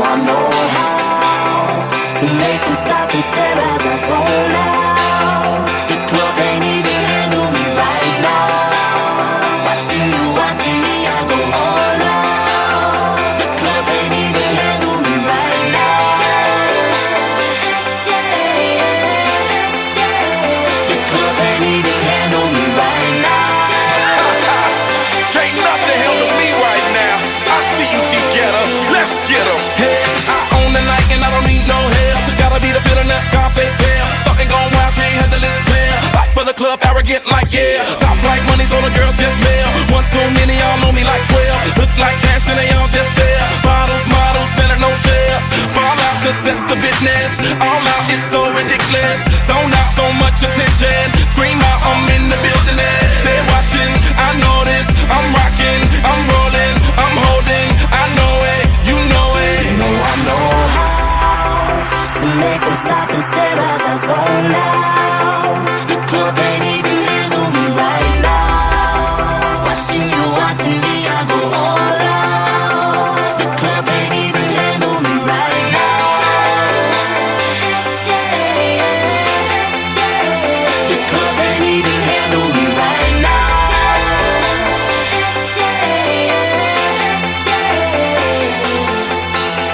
I know how to make them stop and stare as I zone out. The club can't even handle me right now. Watching you, watching me, I go all out. The club can't even handle me right now. The club can't even handle me right now. Can't nothing handle me right now. I see you, D-Getter. Let's get 'em. Hey, I own the night and I don't need no help. Gotta be the feeling that Scarface feel. Stuck and gone wild, can't handle this player. Fight for the club, arrogant like yeah. Top like money, so the girls just mail. One too many, y'all know me like 12. Look like cash and they all just there. Bottles, models, selling no shares. Fall out, cause that's the business. All out is so ridiculous. Zone out, so much attention. Scream out, I'm in the building. They're watching, I know this. I'm rocking, I'm rolling, I'm holding. I know it, you know it. You know I know how to make them stop and stare as I zone out. The club can't even handle me right now. Watching you, watching me, I go all out. The club can't even handle me right now. The club can't even handle me right now.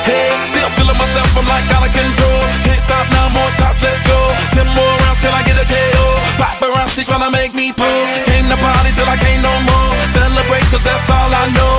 Hey, still feeling myself, I'm like out of control. Can't stop now, more shots, let's go. 10 more rounds till I get a KO. Paparazzi tryna make me pull. Came to party till I can't no more. Celebrate cause that's all I know.